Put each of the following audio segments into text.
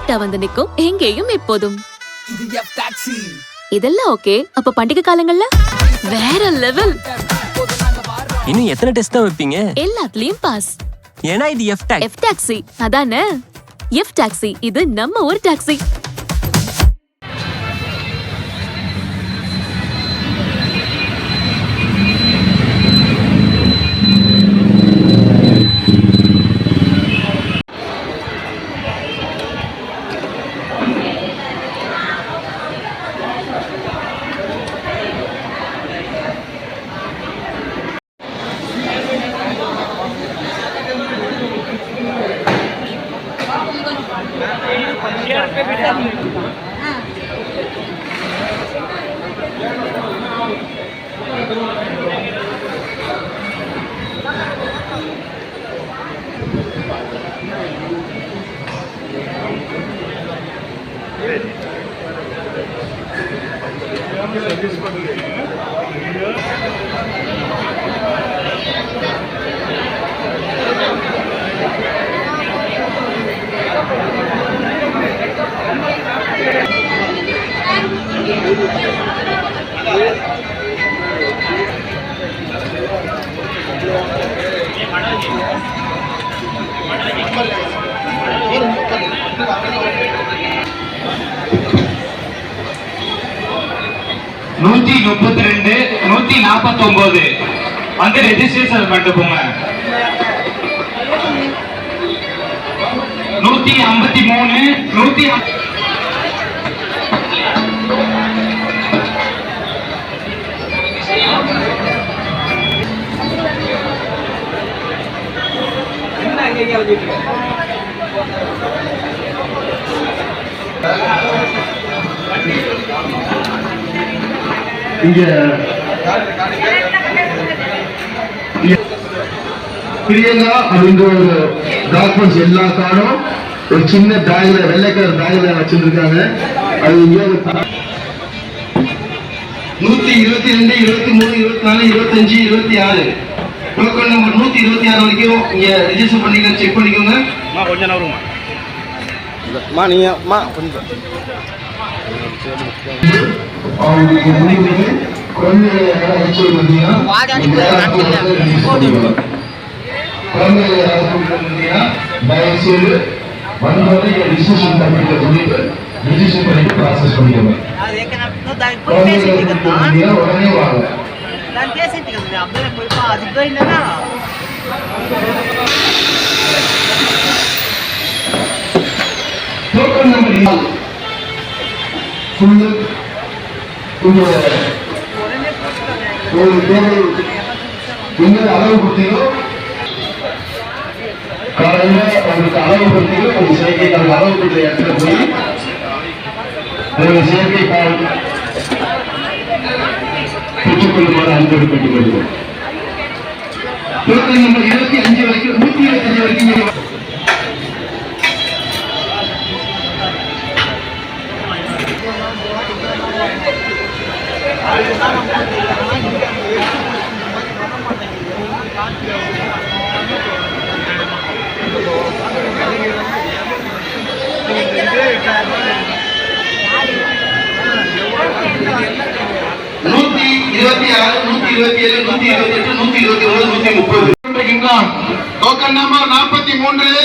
கரெக்டா வந்து நிக்கும் எங்கேயும் எப்போதும். இதெல்லாம் ஓகே. அப்ப பண்டிகை காலங்கள்ல வேற லெவல். இன்னும் எத்தனை டெஸ்ட் தான் வைப்பீங்க? எல்லாத்துலயும் பாஸ். ஏன்னா இது எஃப் டாக்ஸி. அதானே எஃப் டாக்ஸி. இது நம்ம ஒரு டாக்ஸி. நூத்தி 32 149 வந்து ரெஜிஸ்ட்ரேஷன் பண்ணிட்டு போங்க. 153 இங்க பிரியங்கா அப்படின்ற ஒரு டாக்குமெண்ட்ஸ் எல்லா கார்டும் ஒரு சின்ன பேக்ல வெள்ளை கலர் பேக்ல வச்சிருக்காங்க. அது 122 23 24 25 26 டோக்கன் நம்பர் 126 வரைக்கும் இங்க ரெஜிஸ்டர் பண்ணிக்க செக் பண்ணிக்கோங்க. கொஞ்சம் நவருமா நீங்க கொஞ்சம் அவங்களுக்கு முடிவுக்கு குழந்தைகளை தயவுசெய்து வந்தோடனே ரிஜிஸ்ட்ரேஷன் பண்ணிட்டு சொல்லிட்டு ரிஜிஸ்டர் பண்ணிட்டு ப்ராசஸ் பண்ணிக்கோங்க. உடனே வாங்க. டோக்கன் நம்பர் ஒரு தேவை என்ன அளவு கொடுத்தீங்களோ காலையில உங்களுக்கு அளவு கொடுத்தீங்களோ உங்க செயற்கை கால் அளவு கொடுத்த இடத்துல போய் உங்க செயற்கை கால் பெற்றுக்கொள்ளுமாறு அனுப்பி பெற்றுக் கொள்வோம். டோக்கன் நம்பர் 25 வரைக்கும் 125 வரைக்கும் டோக்கன் நம்பர் 43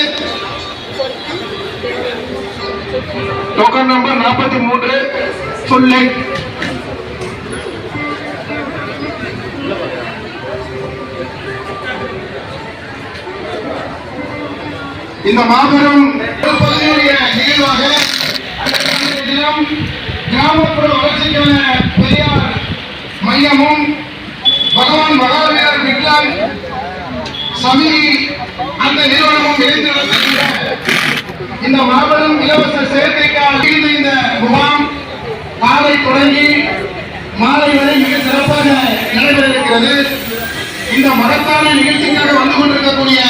டோக்கன் நம்பர் 43 சொல்லு. இந்த மாபெரும் நிகழ்வாக தினம் கிராமப்புற வளர்ச்சிக்கான பெரியார் மையமும் பகவான் மகாவீரர் விக்லாங் சமிதி அந்த நிறுவனமும் இணைந்து நடத்துகின்ற இந்த மாபெரும் இலவச சேர்க்கைக்காக இந்த முகாம் காலை தொடங்கி மாலை வரை மிக சிறப்பாக நடைபெற இருக்கிறது. இந்த மகத்தான நிகழ்ச்சிக்காக வந்து கொண்டிருக்கக்கூடிய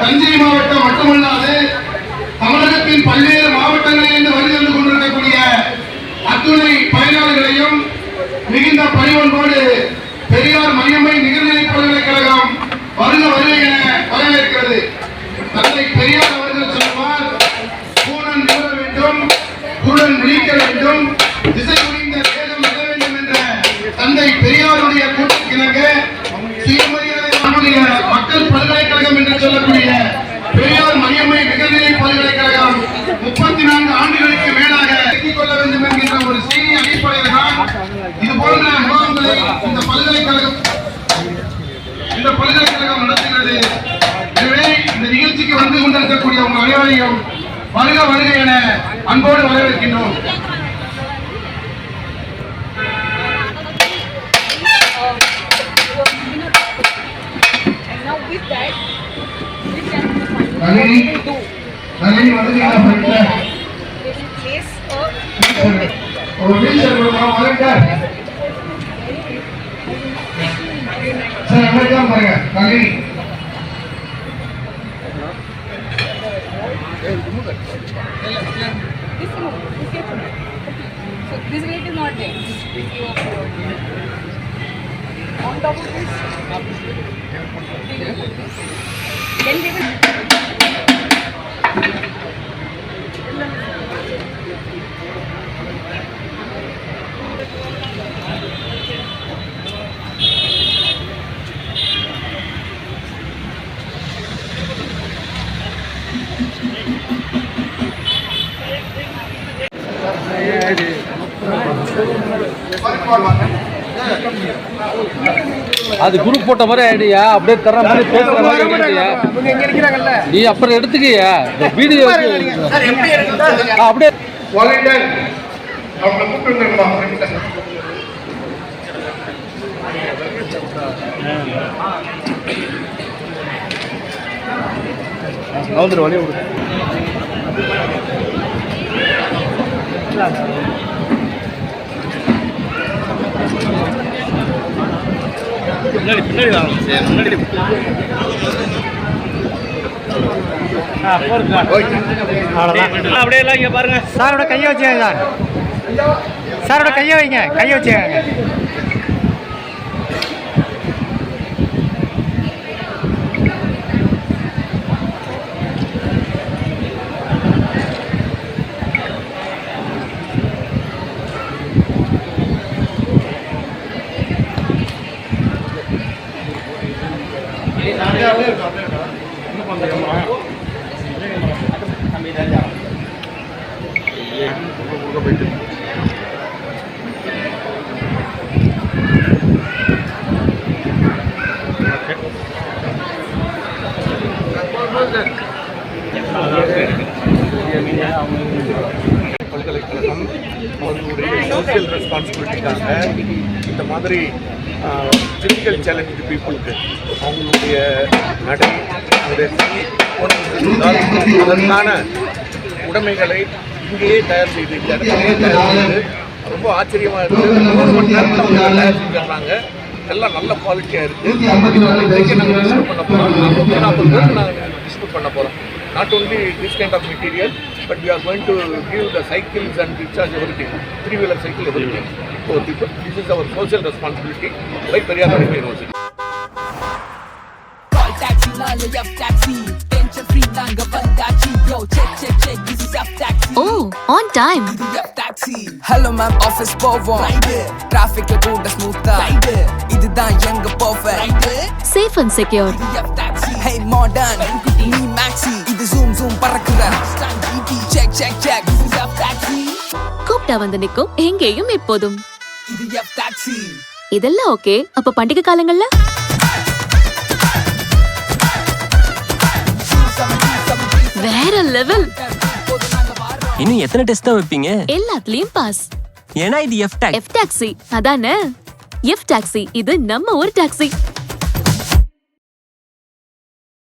தஞ்சை மாவட்டம் மட்டுமல்லாது தமிழகத்தின் பல்வேறு மாவட்டங்களிலிருந்து வருகை கொண்டிருக்கக்கூடிய அத்துணை பயனாளிகளையும் மிகுந்த பணிவன்போடு பெரியார் மையமை நிகர்நிலை பல்கலைக்கழகம் வருக வருகை என வரவேற்கிறது. தந்தை பெரியார் அவர்கள் சொல்வார், பூனன் கொண்டிருக்கக்கூடிய உங்கள் அனைவரையும் வருக வருக என அன்போடு வரவேற்கின்றோம். நளினி வந்து ஒரு வீச்சர் வாலண்டியர் சார் அமெரிக்கா பாருங்க Nalini So this weight is not there. On top of this, then we will. அது குரூப் போட்ட மாதிரி ஐடியா அப்படியே தர மாதிரி பேசுற மாதிரி நீ அப்புறம் எடுத்துக்கியா வீடியோ அப்படியே வாலண்டியர் அவங்களை கூப்பிட்டு வந்துரு வழி விடு பின்னாடி முன்னாடி அப்படியே எல்லாம் இங்க பாருங்க சாரோட கையை வச்சுக்கோங்க சார் சாரோட கையை வைங்க கையை வச்சுக்கோங்க பல்கலைக்கழகம் அவர்களுடைய சோசியல் ரெஸ்பான்சிபிலிட்டிக்காக இந்த மாதிரி ஃபிசிக்கல் சேலஞ்சு பீப்புளுக்கு அவங்களுடைய நடை அதற்கான உடைமைகளை இங்கேயே தயார் செய்து இந்த இடத்துலையே தயார் செய்து ரொம்ப ஆச்சரியமாக இருக்குது. 3 மணி நேரத்தில் அவங்க தயார் செஞ்சிடுறாங்க. எல்லாம் நல்ல குவாலிட்டியாக இருக்குது. இன்றைக்கி நாங்கள் டிஸ்ட்ரிபியூட் பண்ண போகிறோம். 40 பேருக்கு நாங்கள் டிஸ்ட்ரிபியூட் பண்ண போகிறோம். Not only this kind of material, but we are going to give the cycles and recharge everything, 3-wheeler cycle, everything. So people, this is our social responsibility by Periyar University. Call taxi, nale F taxi, tension free nanga vandachi, yo check, this is F taxi. Oh, on time. F taxi. Hello ma'am, office povo. Traffic la kuda smooth ah. Idu da yenga perfect. Safe and secure. F taxi. Hey modern, me maxi. Idu zoom parakura. Check, this is F taxi. கூப்பிட்டா வந்து நிக்கும் எங்கேயும் எப்போதும். Idu F taxi. இதெல்லாம் okay. அப்ப பண்டிகை காலங்கள்ல வேற லெவல். இன்னும் எத்தனை டெஸ்ட் தான் வைப்பீங்க? எல்லாத்துலயும் பாஸ். ஏன்னா இது எஃப் டாக்ஸி. எஃப் டாக்ஸி அதானே. எஃப் டாக்ஸி இது நம்ம ஒரு டாக்ஸி.